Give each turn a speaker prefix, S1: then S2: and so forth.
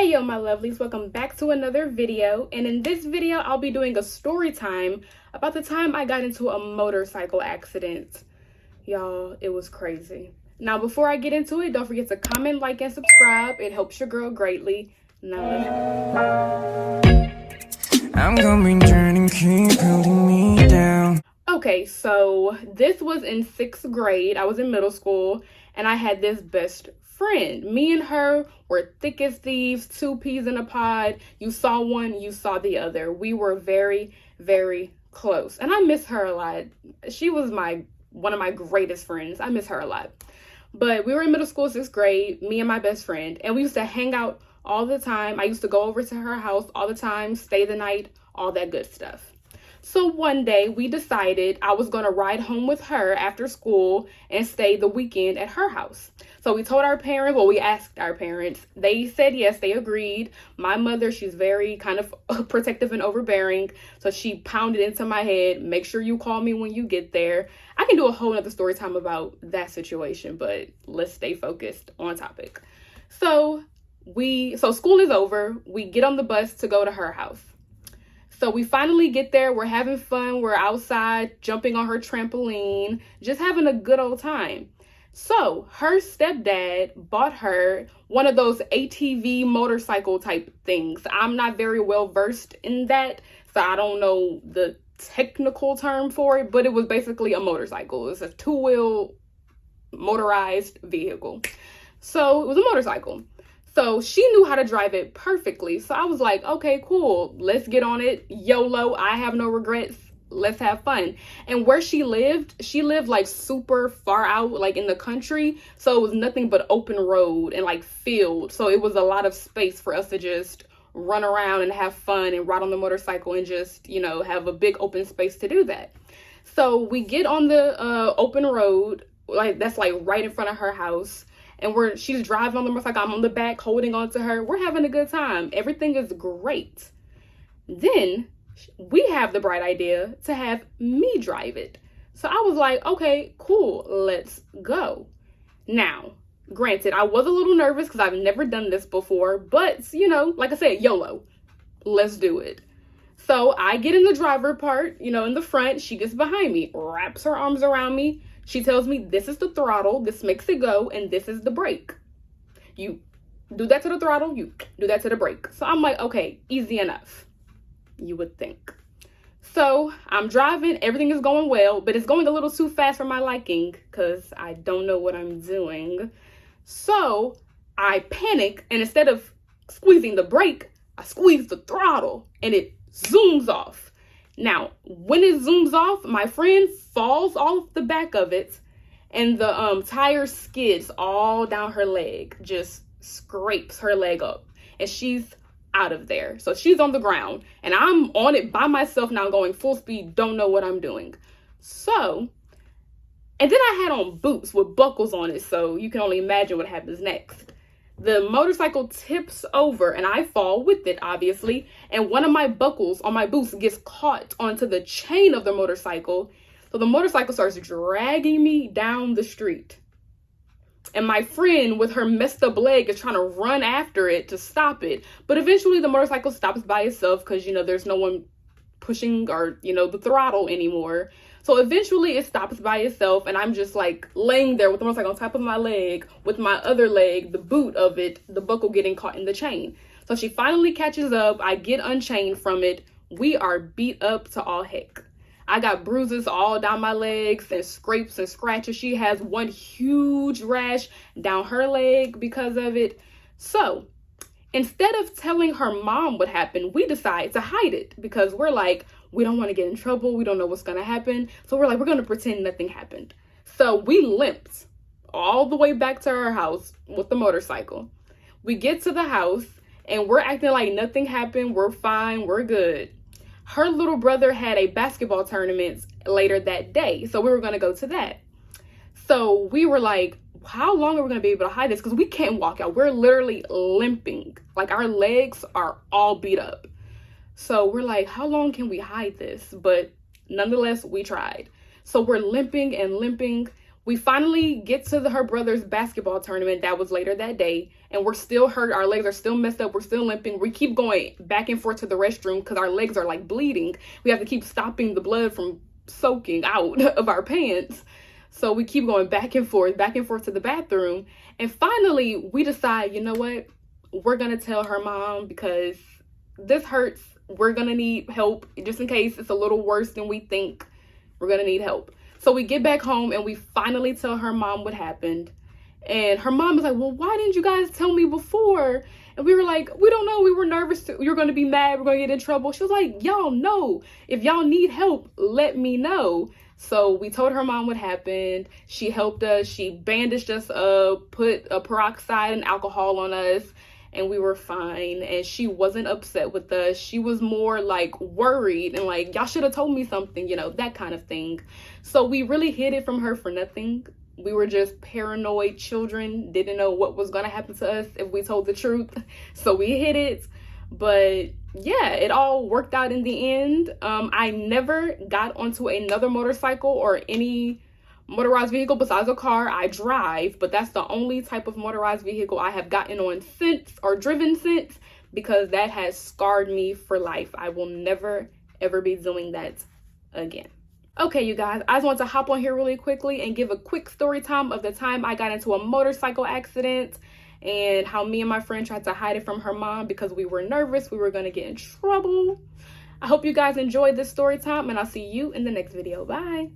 S1: Hey yo my lovelies, welcome back to another video, and in this video I'll be doing a story time about the time I got into a motorcycle accident. Y'all, it was crazy. Now before I get into it, don't forget to comment, like, and subscribe. It helps your girl greatly. Now
S2: I'm gonna be turning, keep holding me down.
S1: Okay, so this was in 6th grade. I was in middle school and I had this best friend. Me and her were thick as thieves, two peas in a pod. You saw one, you saw the other. We were very, very close. And I miss her a lot. She was one of my greatest friends. I miss her a lot. But we were in middle school, 6th grade, me and my best friend, and we used to hang out all the time. I used to go over to her house all the time, stay the night, all that good stuff. So one day we decided I was going to ride home with her after school and stay the weekend at her house. So we told our parents, well, we asked our parents. They said yes, they agreed. My mother, she's very kind of protective and overbearing. So she pounded into my head, make sure you call me when you get there. I can do a whole nother story time about that situation, but let's stay focused on topic. So school is over. We get on the bus to go to her house. So we finally get there, we're having fun, we're outside, jumping on her trampoline, just having a good old time. So her stepdad bought her one of those ATV motorcycle type things. I'm not very well versed in that, so I don't know the technical term for it, but it was basically a motorcycle. It's a 2-wheel motorized vehicle. So it was a motorcycle. So she knew how to drive it perfectly. So I was like, okay, cool. Let's get on it. YOLO. I have no regrets. Let's have fun. And where she lived like super far out, like in the country. So it was nothing but open road and like field. So it was a lot of space for us to just run around and have fun and ride on the motorcycle and just, you know, have a big open space to do that. So we get on the open road, like that's like right in front of her house. And she's driving on the motorcycle, I'm on the back holding on to her. We're having a good time. Everything is great. Then we have the bright idea to have me drive it. So I was like, okay, cool, let's go. Now, granted, I was a little nervous because I've never done this before, but you know, like I said, YOLO, let's do it. So I get in the driver part, you know, in the front. She gets behind me, wraps her arms around me. She tells me this is the throttle, this makes it go, and this is the brake. You do that to the throttle, you do that to the brake. So I'm like, okay, easy enough, you would think. So I'm driving, everything is going well, but it's going a little too fast for my liking because I don't know what I'm doing. So I panic, and instead of squeezing the brake, I squeeze the throttle and it zooms off. Now, when it zooms off, my friend falls off the back of it and the tire skids all down her leg, just scrapes her leg up, and she's out of there. So she's on the ground and I'm on it by myself now, going full speed, don't know what I'm doing. So, and then I had on boots with buckles on it, so you can only imagine what happens next. The motorcycle tips over and I fall with it, obviously. And one of my buckles on my boots gets caught onto the chain of the motorcycle. So the motorcycle starts dragging me down the street. And my friend with her messed up leg is trying to run after it to stop it. But eventually the motorcycle stops by itself because, you know, there's no one pushing or, you know, the throttle anymore. So eventually it stops by itself and I'm just like laying there with the motorcycle on top of my leg with my other leg, the boot of it, the buckle getting caught in the chain. So she finally catches up. I get unchained from it. We are beat up to all heck. I got bruises all down my legs and scrapes and scratches. She has one huge rash down her leg because of it. So instead of telling her mom what happened, we decide to hide it because we're like, we don't want to get in trouble. We don't know what's going to happen. So we're like, we're going to pretend nothing happened. So we limped all the way back to her house with the motorcycle. We get to the house and we're acting like nothing happened. We're fine. We're good. Her little brother had a basketball tournament later that day. So we were going to go to that. So we were like, how long are we going to be able to hide this? Because we can't walk out. We're literally limping. Like our legs are all beat up. So we're like, how long can we hide this? But nonetheless, we tried. So we're limping and limping. We finally get to her brother's basketball tournament that was later that day, and we're still hurt. Our legs are still messed up. We're still limping. We keep going back and forth to the restroom because our legs are like bleeding. We have to keep stopping the blood from soaking out of our pants. So we keep going back and forth to the bathroom. And finally, we decide, you know what? We're going to tell her mom because this hurts. We're going to need help. Just in case it's a little worse than we think, we're going to need help. So we get back home and we finally tell her mom what happened. And her mom was like, well, why didn't you guys tell me before? And we were like, we don't know. We were nervous. You're going to be mad. We're going to get in trouble. She was like, y'all know. If y'all need help, let me know. So we told her mom what happened. She helped us. She bandaged us up, put a peroxide and alcohol on us, and we were fine. And she wasn't upset with us. She was more like worried and like, y'all should have told me something, you know, that kind of thing. So we really hid it from her for nothing. We were just paranoid children, didn't know what was going to happen to us if we told the truth. So we hid it. But yeah, it all worked out in the end. I never got onto another motorcycle or any motorized vehicle besides a car. I drive, but that's the only type of motorized vehicle I have gotten on since or driven since, because that has scarred me for life. I will never, ever be doing that again. Okay, you guys, I just want to hop on here really quickly and give a quick story time of the time I got into a motorcycle accident and how me and my friend tried to hide it from her mom because we were nervous we were going to get in trouble. I hope you guys enjoyed this story time, and I'll see you in the next video. Bye.